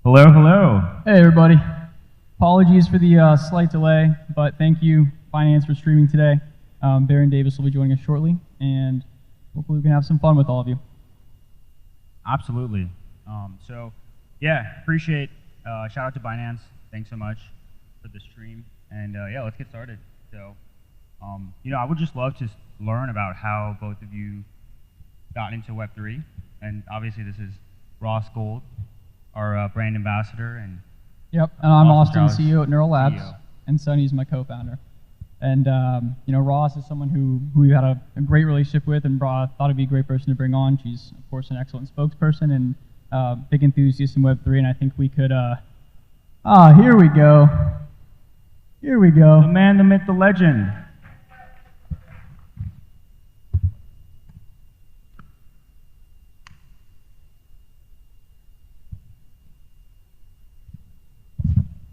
Hello, hello. Hey everybody. Apologies for the slight delay, but thank you, Finance, for streaming today. Baron Davis will be joining us shortly, and hopefully we can have some fun with all of you. Absolutely. Appreciate, shout out to Binance. Thanks so much for the stream. And let's get started. So, I would just love to learn about how both of you got into Web3. And obviously this is Ross Gold, our brand ambassador. And yep, and I'm Austin, Strauss, CEO at Neural Labs, CEO. and Sonny's my co-founder. And Ross is someone who we had a great relationship with and thought it'd be a great person to bring on. She's, of course, an excellent spokesperson and big enthusiast in Web3, and I think we could, here we go. Here we go. The man, the myth, the legend.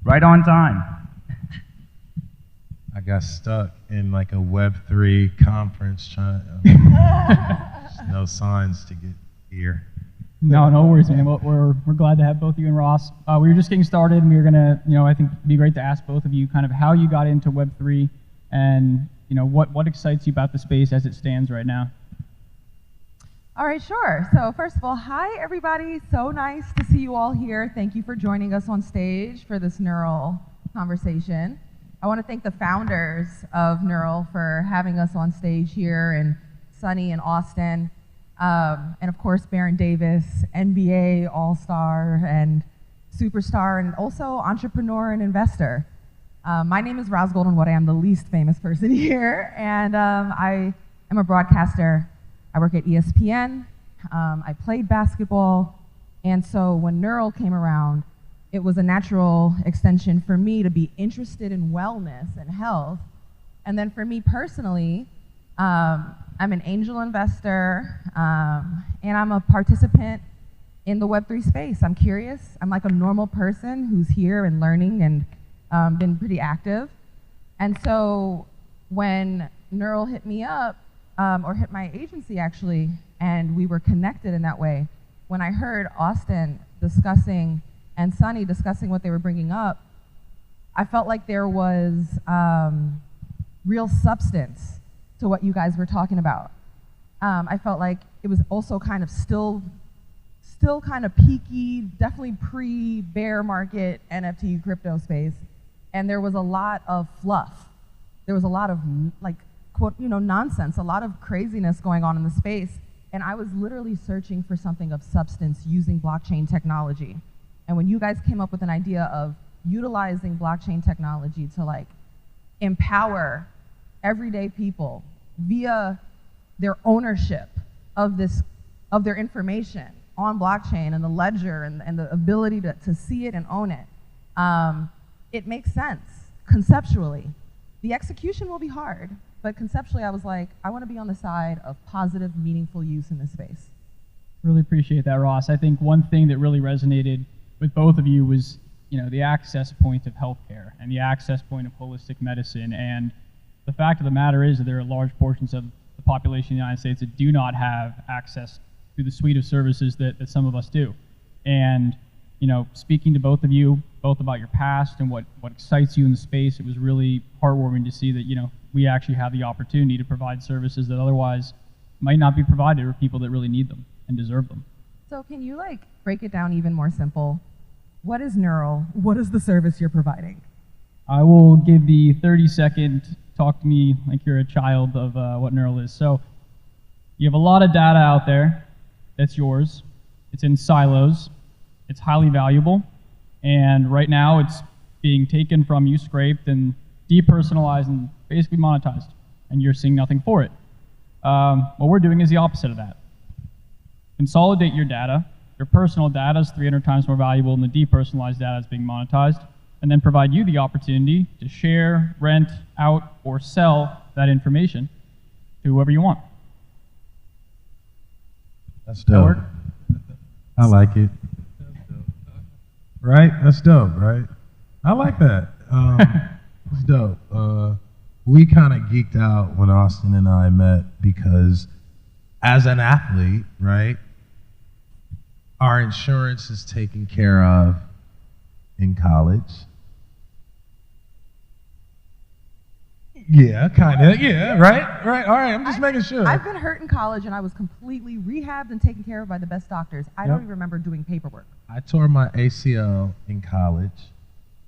Right on time. I got stuck in like a Web3 conference trying no signs to get here. No worries, man. We're glad to have both you and Ross. We were just getting started, and we were gonna, I think it'd be great to ask both of you kind of how you got into Web3, and what excites you about the space as it stands right now. All right, sure. So first of all, hi everybody. So nice to see you all here. Thank you for joining us on stage for this Neural conversation. I want to thank the founders of Neural for having us on stage here, and Sonny and Austin, and of course Baron Davis, NBA All-Star and Superstar, and also entrepreneur and investor. My name is Ross Gold-Onwude. I am the least famous person here, and I am a broadcaster. I work at ESPN. I played basketball, and so when Neural came around, it was a natural extension for me to be interested in wellness and health. And then for me personally, I'm an angel investor, and I'm a participant in the Web3 space. I'm curious. I'm like a normal person who's here and learning and been pretty active. And so when Neural hit me up, or hit my agency actually, and we were connected in that way, when I heard Austin discussing and Sonny discussing what they were bringing up, I felt like there was real substance to what you guys were talking about. I felt like it was also kind of still kind of peaky, definitely pre-bear market NFT crypto space, and there was a lot of fluff. There was a lot of like quote, nonsense, a lot of craziness going on in the space, and I was literally searching for something of substance using blockchain technology. And when you guys came up with an idea of utilizing blockchain technology to like empower everyday people via their ownership of their information on blockchain and the ledger and the ability to see it and own it, it makes sense conceptually. The execution will be hard, but conceptually I was like, I want to be on the side of positive, meaningful use in this space. Really appreciate that, Ross. I think one thing that really resonated with both of you was, the access point of healthcare and the access point of holistic medicine. And the fact of the matter is that there are large portions of the population in the United States that do not have access to the suite of services that some of us do. And, speaking to both of you, both about your past and what excites you in the space, it was really heartwarming to see that, we actually have the opportunity to provide services that otherwise might not be provided for people that really need them and deserve them. So can you break it down even more simple? What is Neural? What is the service you're providing? I will give the 30-second talk to me like you're a child of what Neural is. So you have a lot of data out there that's yours. It's in silos. It's highly valuable. And right now it's being taken from you, scraped, and depersonalized and basically monetized. And you're seeing nothing for it. What we're doing is the opposite of that. Consolidate your data. Your personal data is 300 times more valuable than the depersonalized data is being monetized, and then provide you the opportunity to share, rent out, or sell that information to whoever you want. That's dope. I like it. Right? That's dope, right? I like that. It's dope. We kind of geeked out when Austin and I met because as an athlete, right, our insurance is taken care of in college. Yeah, kind of. Yeah, right. All right. I'm just making sure. I've been hurt in college, and I was completely rehabbed and taken care of by the best doctors. I don't even remember doing paperwork. I tore my ACL in college.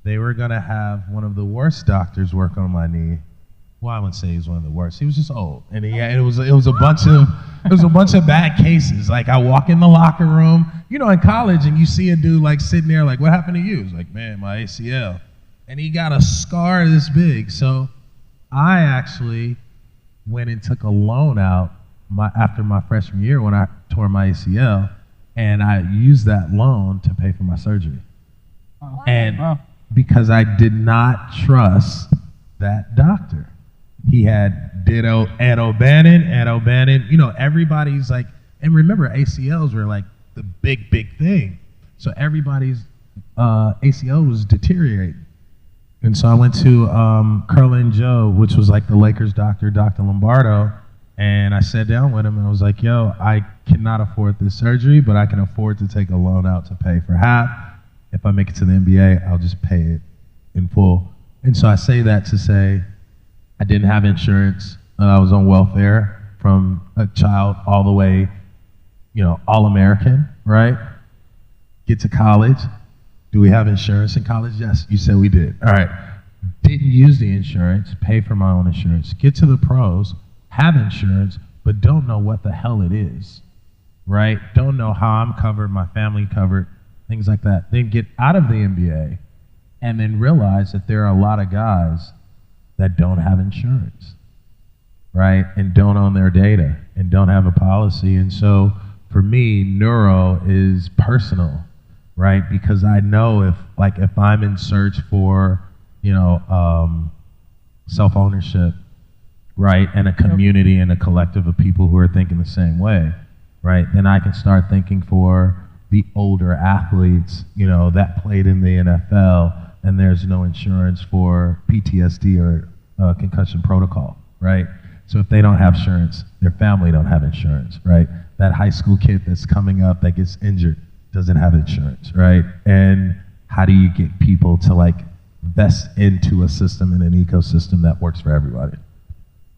They were gonna have one of the worst doctors work on my knee. Well, I wouldn't say he was one of the worst. He was just old, and it was a bunch of bad cases. Like, I walk in the locker room, you know, in college, and you see a dude like sitting there, like, what happened to you? He's like, man, my ACL, and he got a scar this big. So I actually went and took a loan out after my freshman year when I tore my ACL, and I used that loan to pay for my surgery. Wow. And because I did not trust that doctor. He had ditto Ed O'Bannon, you know, everybody's like, and remember, ACLs were like the big thing. So everybody's ACL was deteriorating. And so I went to Curlin Joe, which was like the Lakers doctor, Dr. Lombardo, and I sat down with him and I was like, yo, I cannot afford this surgery, but I can afford to take a loan out to pay for half. If I make it to the NBA, I'll just pay it in full. And so I say that to say, I didn't have insurance. I was on welfare from a child all the way, you know, all-American, right? Get to college. Do we have insurance in college? Yes, you said we did. All right. Didn't use the insurance, pay for my own insurance. Get to the pros, have insurance, but don't know what the hell it is, right? Don't know how I'm covered, my family covered, things like that. Then get out of the NBA and then realize that there are a lot of guys that don't have insurance, right? And don't own their data and don't have a policy. And so for me, neuro is personal, right? Because I know if I'm in search for, you know, self-ownership, right? And a community and a collective of people who are thinking the same way, right? Then I can start thinking for the older athletes, you know, that played in the NFL, and there's no insurance for PTSD or concussion protocol, right? So if they don't have insurance, their family don't have insurance, right? That high school kid that's coming up that gets injured doesn't have insurance, right? And how do you get people to like vest into a system and an ecosystem that works for everybody?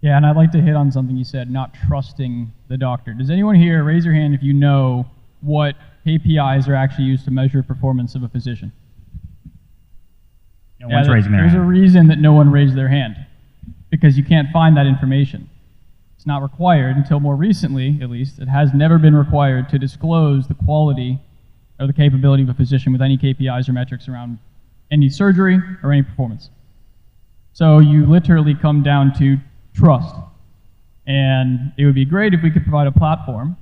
Yeah, and I'd like to hit on something you said, not trusting the doctor. Does anyone here raise your hand if you know what KPIs are actually used to measure performance of a physician? No one's raising their hand. There's a reason that no one raised their hand, because you can't find that information. It's not required until more recently, at least. It has never been required to disclose the quality or the capability of a physician with any KPIs or metrics around any surgery or any performance. So you literally come down to trust. And it would be great if we could provide a platform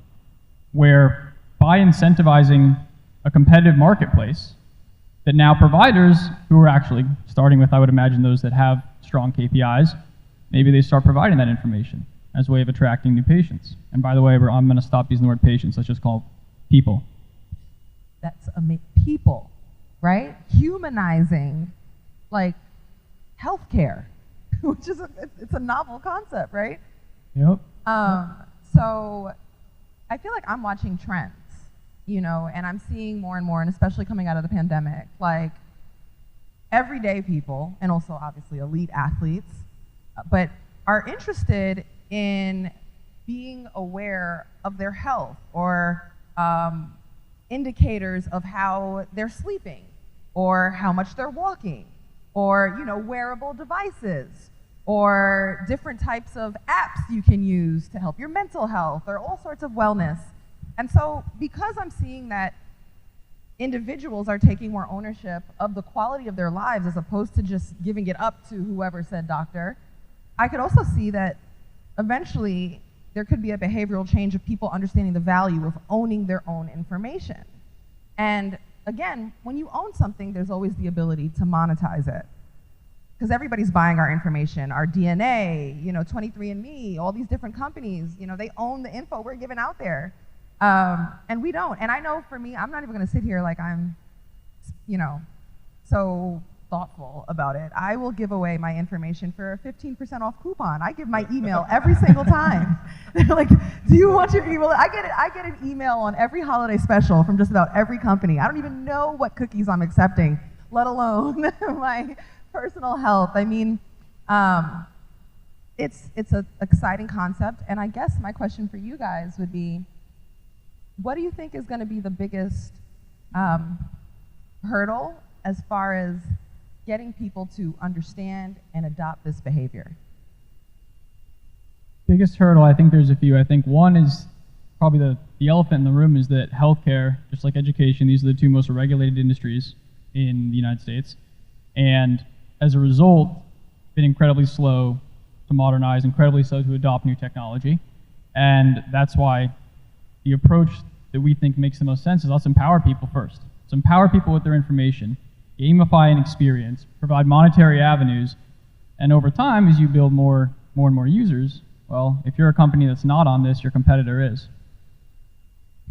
where, by incentivizing a competitive marketplace, that now providers who are actually starting with, I would imagine, those that have strong KPIs, maybe they start providing that information as a way of attracting new patients. And by the way, I'm going to stop using the word patients. Let's just call people. That's people, right? Humanizing, like, healthcare, which is it's a novel concept, right? Yep. So I feel like I'm watching trends, you know, and I'm seeing more and more, and especially coming out of the pandemic, like everyday people, and also obviously elite athletes, but are interested in being aware of their health or indicators of how they're sleeping or how much they're walking or, you know, wearable devices or different types of apps you can use to help your mental health or all sorts of wellness. And so because I'm seeing that individuals are taking more ownership of the quality of their lives as opposed to just giving it up to whoever said doctor, I could also see that eventually there could be a behavioral change of people understanding the value of owning their own information. And again, when you own something, there's always the ability to monetize it. Because everybody's buying our information, our DNA, you know, 23andMe, all these different companies, you know, they own the info we're giving out there. And we don't. And I know for me, I'm not even going to sit here like I'm, you know, so thoughtful about it. I will give away my information for a 15% off coupon. I give my email every single time. They're like, do you want your email? I get an email on every holiday special from just about every company. I don't even know what cookies I'm accepting. let alone my personal health. I mean, it's an exciting concept, and I guess my question for you guys would be, what do you think is going to be the biggest hurdle as far as getting people to understand and adopt this behavior? Biggest hurdle, I think there's a few. I think one is probably the elephant in the room is that healthcare, just like education, these are the two most regulated industries in the United States. And as a result, been incredibly slow to modernize, incredibly slow to adopt new technology. And that's why the approach that we think makes the most sense is let's empower people first. Let's empower people with their information, gamify an experience, provide monetary avenues, and over time, as you build more and more users, well, if you're a company that's not on this, your competitor is.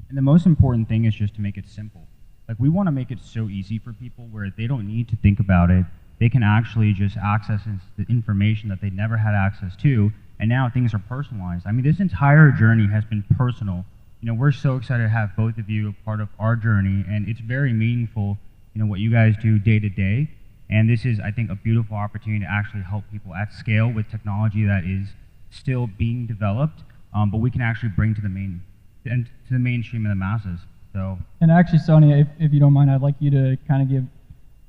And the most important thing is just to make it simple. Like, we want to make it so easy for people where they don't need to think about it. They can actually just access the information that they never had access to, and now things are personalized. I mean, this entire journey has been personal. You know, we're so excited to have both of you a part of our journey, and it's very meaningful, you know, what you guys do day to day. And this is, I think, a beautiful opportunity to actually help people at scale with technology that is still being developed, but we can actually bring to the mainstream and the masses. So. And actually, Sonia, if you don't mind, I'd like you to kind of give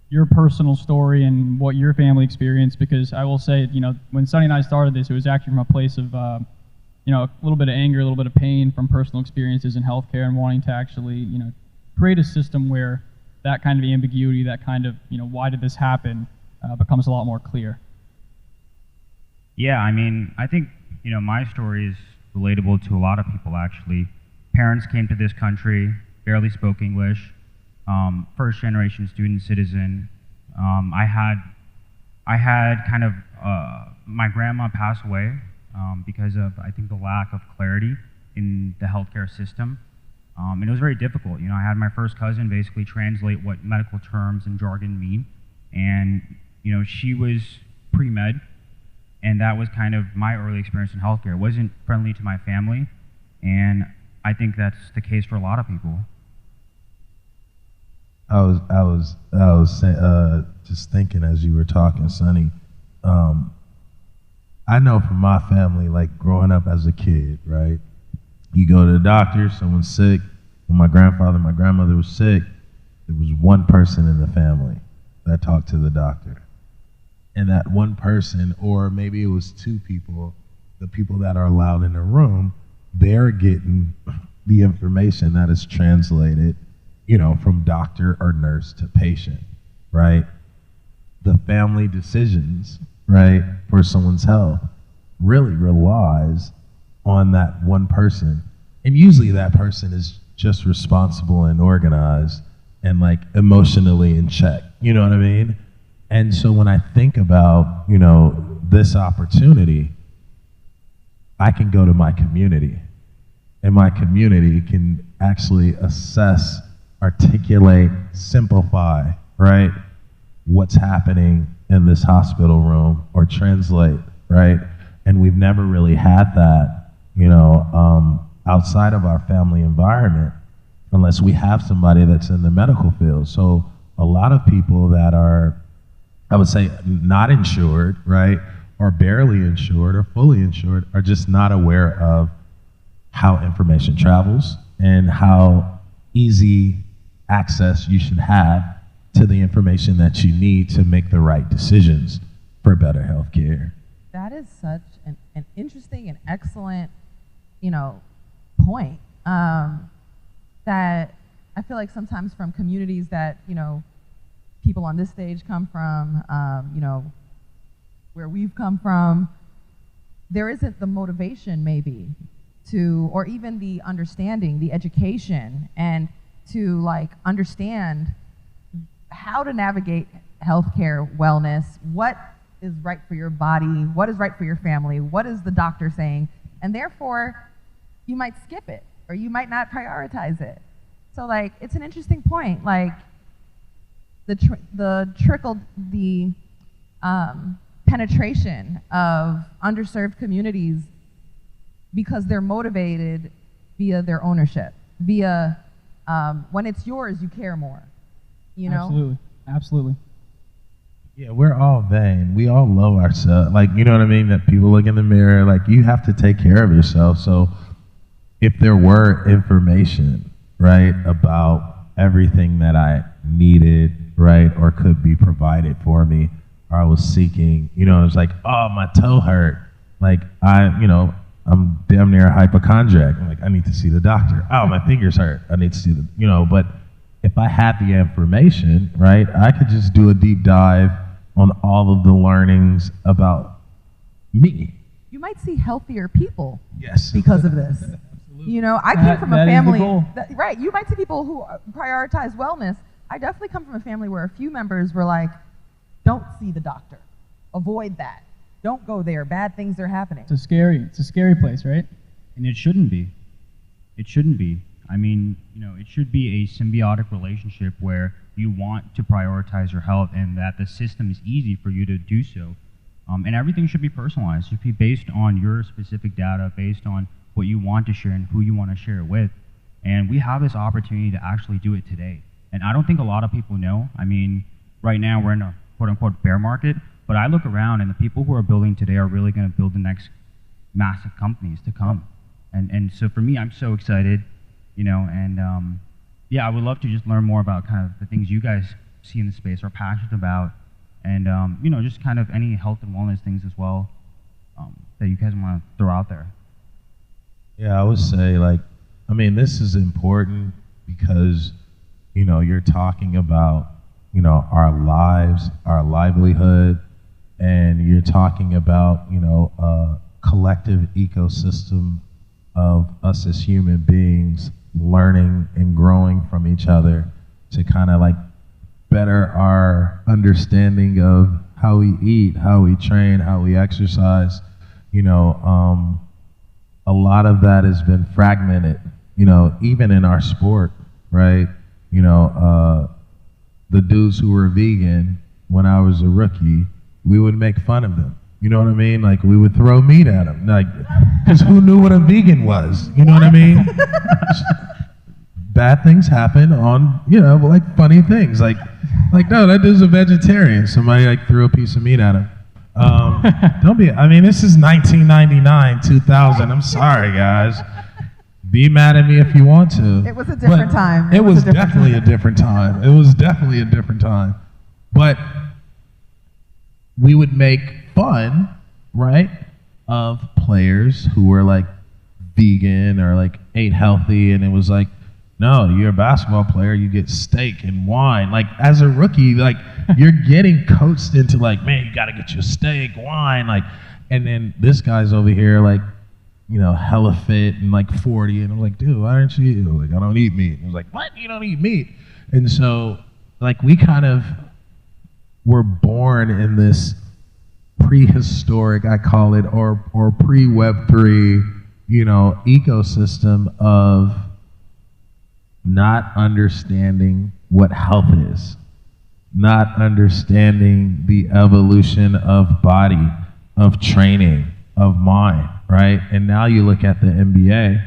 your personal story and what your family experienced, because I will say, you know, when Sonny and I started this, it was actually from a place of, you know, a little bit of anger, a little bit of pain from personal experiences in healthcare and wanting to actually, you know, create a system where that kind of ambiguity, that kind of, you know, why did this happen, becomes a lot more clear. Yeah, I mean, I think, you know, my story is relatable to a lot of people, actually. Parents came to this country, barely spoke English, first generation student citizen. I had kind of, my grandma pass away because of, I think, the lack of clarity in the healthcare system. And it was very difficult. You know, I had my first cousin basically translate what medical terms and jargon mean. And, you know, she was pre-med, and that was kind of my early experience in healthcare. It wasn't friendly to my family, and I think that's the case for a lot of people. I was just thinking as you were talking, Sonny. I know from my family, like growing up as a kid, right? You go to the doctor, someone's sick. When my grandfather and my grandmother was sick, there was one person in the family that talked to the doctor. And that one person, or maybe it was two people, the people that are allowed in the room, they're getting the information that is translated, you know, from doctor or nurse to patient, right? The family decisions, right, for someone's health really relies on that one person. And usually that person is just responsible and organized and like emotionally in check, you know what I mean? And so when I think about, you know, this opportunity, I can go to my community, and my community can actually assess, articulate, simplify, right, what's happening in this hospital room, or translate, right? And we've never really had that, you know, outside of our family environment, unless we have somebody that's in the medical field. So a lot of people that are, I would say, not insured, right, or barely insured or fully insured, are just not aware of how information travels and how easy access you should have to the information that you need to make the right decisions for better health care. That is such an interesting and excellent, you know, point that I feel like sometimes from communities that, you know, people on this stage come from, you know, where we've come from, there isn't the motivation maybe to, or even the understanding, the education, and to like understand how to navigate healthcare, wellness, what is right for your body, what is right for your family, what is the doctor saying, and therefore you might skip it or you might not prioritize it. So like, it's an interesting point, like the penetration of underserved communities because they're motivated via their ownership, via when it's yours, you care more, you know? Absolutely, absolutely. Yeah, we're all vain. We all love ourselves. Like, you know what I mean? That people look in the mirror, like, you have to take care of yourself. So if there were information, right, about everything that I needed, right, or could be provided for me, or I was seeking, you know, it's like, oh, my toe hurt. Like, I'm damn near a hypochondriac. I'm like, I need to see the doctor. Oh, my fingers hurt. I need to see the, but if I had the information, right, I could just do a deep dive on all of the learnings about me. You might see healthier people Yes. because of this. You know, I came from a that is the family, goal. right, you might see people who prioritize wellness. I definitely come from a family where a few members were like, don't see the doctor. Avoid that. Don't go there. Bad things are happening. It's a scary place, right? And it shouldn't be. It shouldn't be. I mean, it should be a symbiotic relationship where you want to prioritize your health and that the system is easy for you to do so. And everything should be personalized. It should be based on your specific data, based on what you want to share and who you want to share it with. And we have this opportunity to actually do it today. And I don't think a lot of people know. I mean, right now we're in a quote-unquote bear market, but I look around and the people who are building today are really going to build the next massive companies to come. And so for me, I'm so excited, yeah, I would love to just learn more about kind of the things you guys see in the space, are passionate about, and just kind of any health and wellness things as well that you guys want to throw out there. Yeah, I would say, this is important because, you're talking about, our lives, our livelihood, and you're talking about, a collective ecosystem of us as human beings learning and growing from each other to kind of better our understanding of how we eat, how we train, how we exercise. A lot of that has been fragmented, even in our sport, right? The dudes who were vegan when I was a rookie, we would make fun of them. You know what I mean? Like, we would throw meat at them, because who knew what a vegan was? You know what I mean? Bad things happen on, funny things. Like, no, that dude's a vegetarian. Somebody threw a piece of meat at him. This is 1999, 2000. I'm sorry, guys. Be mad at me if you want to. It was a different time. It was definitely a different time. It was definitely a different time. But we would make fun, right, of players who were vegan or ate healthy, and it was no, you're a basketball player, you get steak and wine. As a rookie, you're getting coached into man, you gotta get your steak, wine, and then this guy's over here hella fit and 40, and I'm like, dude, why aren't you eating? I don't eat meat. And I was like, what? You don't eat meat? And so we kind of were born in this prehistoric, I call it, or pre-Web3, ecosystem of not understanding what health is, not understanding the evolution of body, of training, of mind, right? And now you look at the NBA,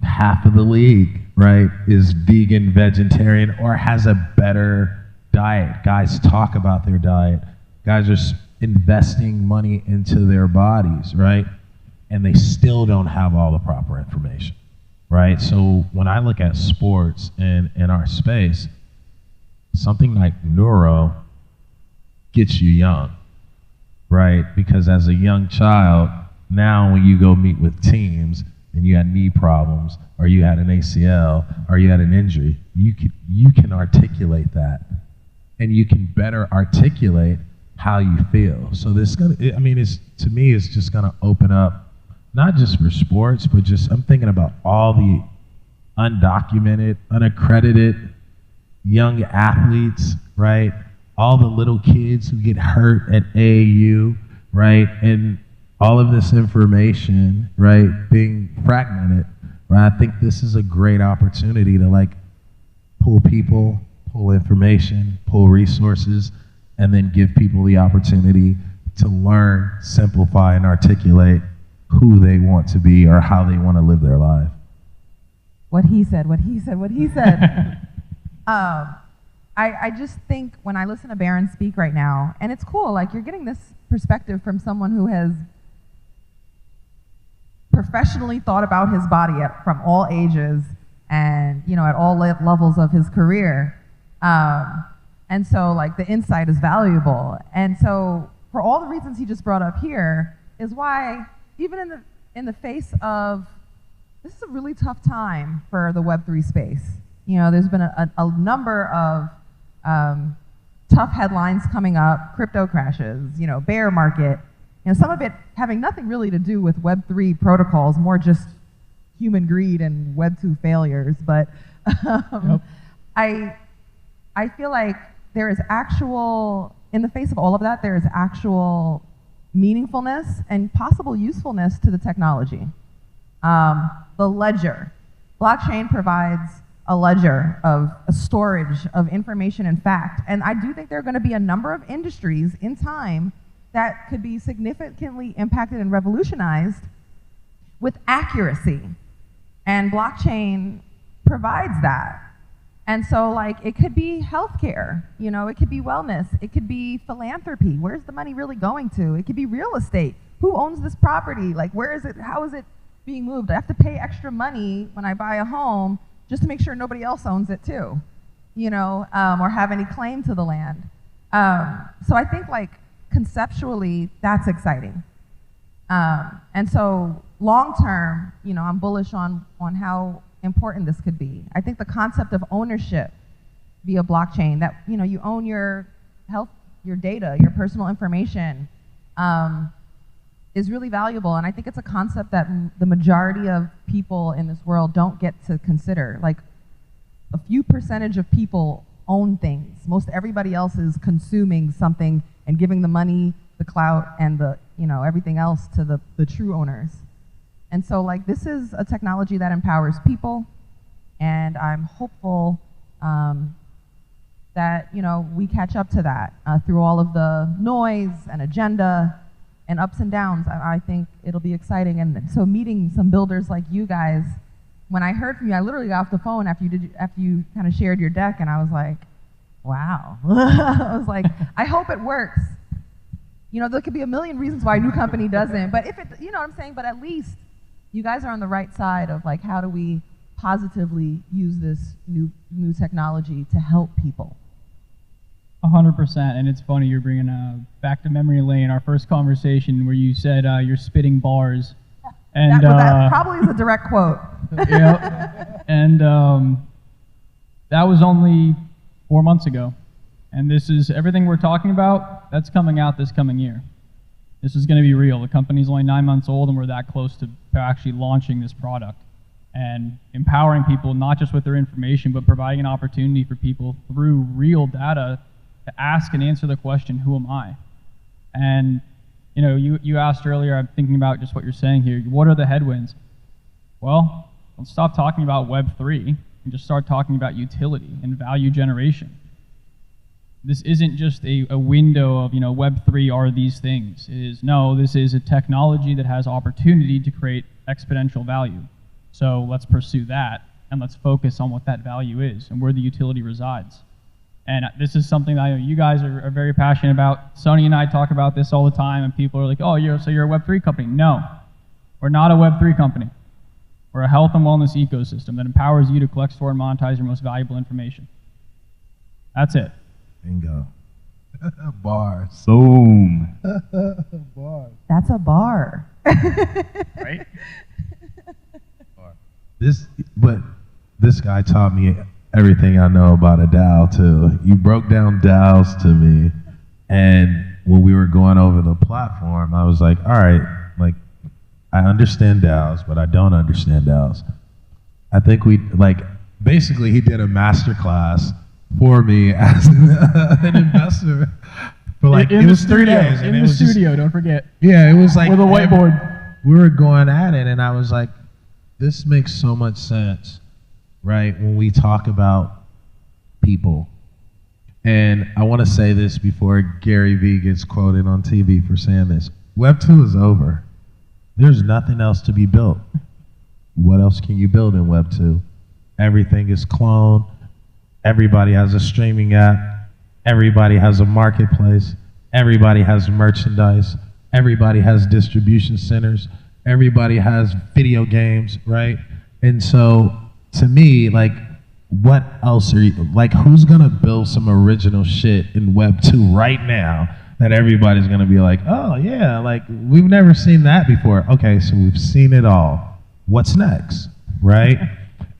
half of the league, right, is vegan, vegetarian, or has a better diet. Guys talk about their diet. Guys are investing money into their bodies, right? And they still don't have all the proper information, right? So when I look at sports and in our space, something like neuro gets you young, right? Because as a young child, now when you go meet with teams and you had knee problems, or you had an ACL, or you had an injury, you can articulate that, and you can better articulate how you feel. So this to me, it's just gonna open up, not just for sports, but just, I'm thinking about all the undocumented, unaccredited young athletes, right? All the little kids who get hurt at AAU, right? And all of this information, right, being fragmented, right? I think this is a great opportunity to pull people, pull information, pull resources, and then give people the opportunity to learn, simplify, and articulate who they want to be or how they want to live their life. What he said, what he said, what he said. I just think when I listen to Baron speak right now, and it's cool, like you're getting this perspective from someone who has professionally thought about his body from all ages and, you know, at all levels of his career. And so, like, the insight is valuable. And so, for all the reasons he just brought up here, is why, even in the face of, this is a really tough time for the Web3 space. You know, there's been a number of tough headlines coming up, crypto crashes, you know, bear market, you know, some of it having nothing really to do with Web3 protocols, more just human greed and Web2 failures. But Yep. I feel like there is actual, in the face of all of that, there is actual meaningfulness and possible usefulness to the technology. The ledger. Blockchain provides a ledger of a storage of information and fact. And I do think there are going to be a number of industries in time that could be significantly impacted and revolutionized with accuracy. And blockchain provides that. And so, like, it could be healthcare, you know, it could be wellness, it could be philanthropy. Where's the money really going to? It could be real estate. Who owns this property? Like, where is it? How is it being moved? I have to pay extra money when I buy a home just to make sure nobody else owns it too, you know, or have any claim to the land. So I think, like, conceptually, that's exciting. And so long term, you know, I'm bullish on how important this could be. I think the concept of ownership via blockchain, that, you know, you own your health, your data, your personal information, is really valuable. And I think it's a concept that the majority of people in this world don't get to consider. Like, a few percentage of people own things. Most everybody else is consuming something and giving the money, the clout, and the, you know, everything else to the true owners. And so, like, this is a technology that empowers people, and I'm hopeful that, you know, we catch up to that through all of the noise and agenda and ups and downs. I think it'll be exciting. And so meeting some builders like you guys, when I heard from you, I literally got off the phone after you kind of shared your deck, and I was like, wow. I was like, I hope it works. You know, there could be a million reasons why a new company doesn't, but if it, you know what I'm saying, but at least you guys are on the right side of, like, how do we positively use this new technology to help people? 100%, and it's funny you're bringing back to memory lane, our first conversation where you said you're spitting bars. And that probably is a direct quote. Yeah, and that was only 4 months ago. And this is everything we're talking about, that's coming out this coming year. This is going to be real. The company's only 9 months old, and we're that close to actually launching this product and empowering people, not just with their information, but providing an opportunity for people through real data to ask and answer the question, who am I? And, you know, you asked earlier, I'm thinking about just what you're saying here. What are the headwinds? Well, let's stop talking about Web3 and just start talking about utility and value generation. This isn't just a window of, you know, Web3 are these things. It is, no, this is a technology that has opportunity to create exponential value. So let's pursue that, and let's focus on what that value is and where the utility resides. And this is something that I know you guys are very passionate about. Sonny and I talk about this all the time, and people are like, oh, so you're a Web3 company. No, we're not a Web3 company. We're a health and wellness ecosystem that empowers you to collect, store, and monetize your most valuable information. That's it. Bingo. Bars. Boom. Bars. That's a bar. Right? This guy taught me everything I know about a DAO too. You broke down DAOs to me, and when we were going over the platform, I was like, all right, like, I understand DAOs, but I don't understand DAOs. I think basically he did a master class for me as an investor. For like, it was 3 days. In the studio, don't forget. Yeah, it was like with a whiteboard. We were going at it, and I was like, this makes so much sense, right? When we talk about people. And I want to say this before Gary Vee gets quoted on TV for saying this. Web 2 is over. There's nothing else to be built. What else can you build in Web 2? Everything is cloned. Everybody has a streaming app. Everybody has a marketplace. Everybody has merchandise. Everybody has distribution centers. Everybody has video games, right? And so, to me, like, what else are you, like, who's gonna build some original shit in Web 2 right now that everybody's gonna be like, oh yeah, like, we've never seen that before. Okay, so we've seen it all. What's next, right?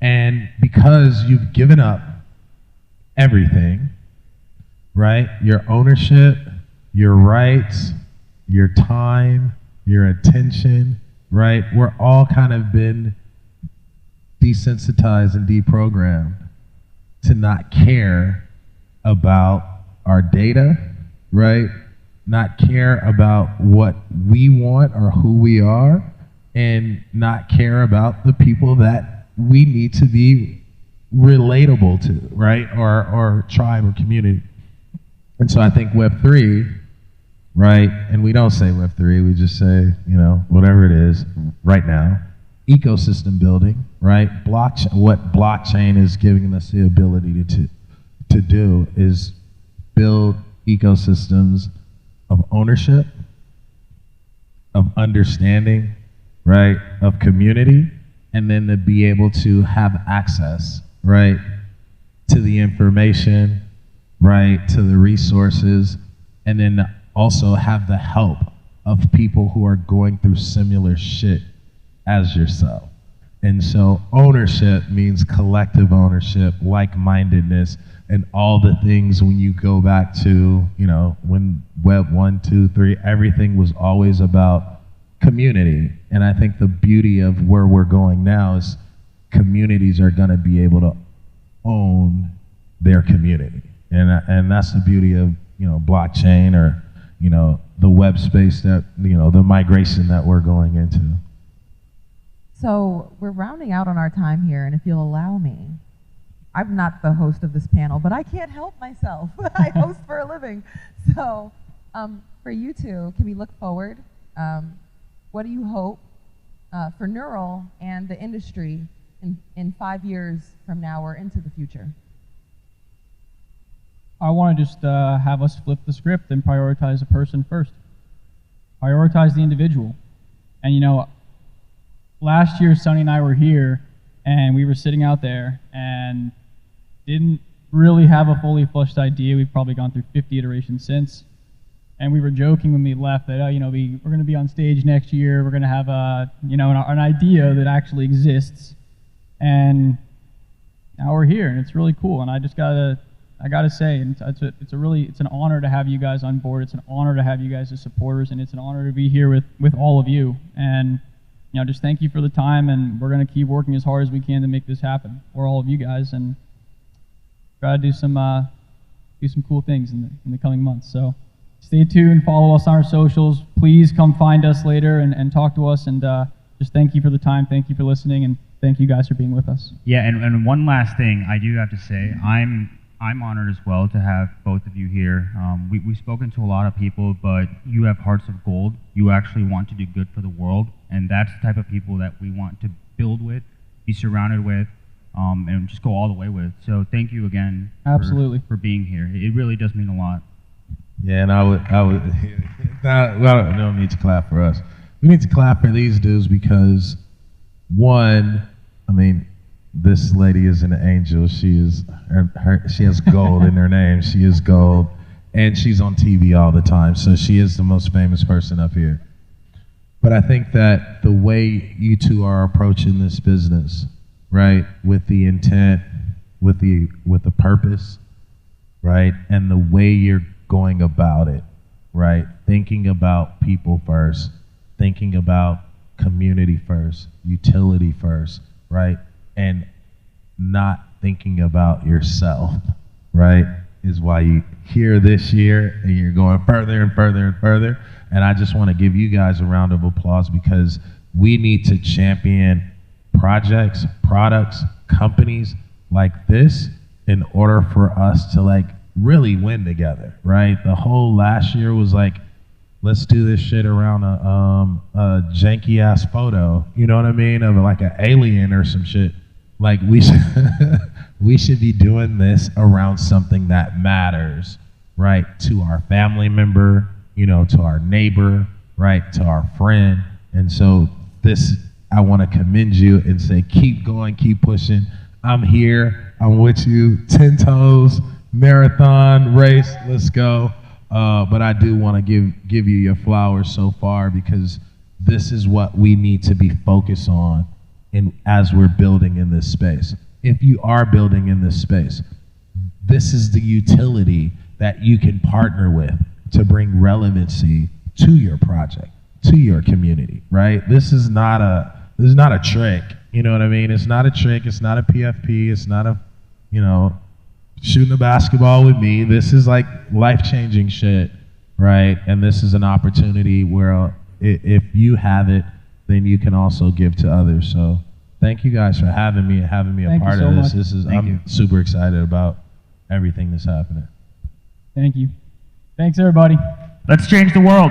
And because you've given up everything, right? Your ownership, your rights, your time, your attention, right? We're all kind of been desensitized and deprogrammed to not care about our data, right? Not care about what we want or who we are, and not care about the people that we need to be relatable to, right? Or tribe or community. And so I think Web3, right? And we don't say Web3, we just say, you know, whatever it is right now. Ecosystem building, right? Blockchain, what blockchain is giving us the ability to do is build ecosystems of ownership, of understanding, right? Of community, and then to be able to have access, right? To the information, right? To the resources, and then also have the help of people who are going through similar shit as yourself. And so ownership means collective ownership, like-mindedness, and all the things when you go back to, you know, when Web 1, 2, 3, everything was always about community. And I think the beauty of where we're going now is communities are gonna be able to own their community. And that's the beauty of, you know, blockchain, or, you know, the web space that, you know, the migration that we're going into. So we're rounding out on our time here, and if you'll allow me, I'm not the host of this panel, but I can't help myself. I host for a living. So for you two, can we look forward? What do you hope for Neural and the industry in 5 years from now or into the future? I want to just have us flip the script and prioritize the person first. Prioritize the individual. And you know, last year Sonny and I were here, and we were sitting out there and didn't really have a fully fleshed idea. We've probably gone through 50 iterations since. And we were joking when we left that, you know, we're going to be on stage next year. We're going to have you know, an idea that actually exists. And now we're here, and it's really cool. And I gotta say, it's an honor to have you guys on board. It's an honor to have you guys as supporters, and it's an honor to be here with all of you. And you know, just thank you for the time, and we're gonna keep working as hard as we can to make this happen for all of you guys, and try to do some cool things in the coming months. So stay tuned, follow us on our socials. Please come find us later and talk to us. And just thank you for the time. Thank you for listening, and thank you guys for being with us. Yeah, and one last thing I do have to say, I'm honored as well to have both of you here. We've spoken to a lot of people, but you have hearts of gold. You actually want to do good for the world, and that's the type of people that we want to build with, be surrounded with, and just go all the way with. So thank you again. Absolutely. For being here. It really does mean a lot. Yeah, and I would well, no need to clap for us. We need to clap for these dudes because, one, I mean, this lady is an angel. She is she has gold in her name. She is gold, and she's on TV all the time. So she is the most famous person up here. But I think that the way you two are approaching this business, right, with the intent, with the purpose, right, and the way you're going about it, right, thinking about people first, thinking about community first, utility first, right, and not thinking about yourself, right, is why you here this year and you're going further and further and further. And I just want to give you guys a round of applause because we need to champion projects, products, companies like this in order for us to like really win together, right? The whole last year was like, let's do this shit around a janky ass photo, you know what I mean, of like an alien or some shit. Like we should, we should be doing this around something that matters, right? To our family member, you know, to our neighbor, right? To our friend. And so this, I want to commend you and say, keep going, keep pushing. I'm here, I'm with you, 10 toes, marathon, race, let's go. But I do want to give you your flowers so far, because this is what we need to be focused on as we're building in this space. If you are building in this space, this is the utility that you can partner with to bring relevancy to your project, to your community, right? This is not a trick, you know what I mean? It's not a trick, it's not a PFP, it's not a, you know, shooting a basketball with me. This is like life-changing shit, right? And this is an opportunity where if you have it, then you can also give to others. So thank you guys for having me a part of this. I'm super excited about everything that's happening. Thank you. Thanks, everybody. Let's change the world.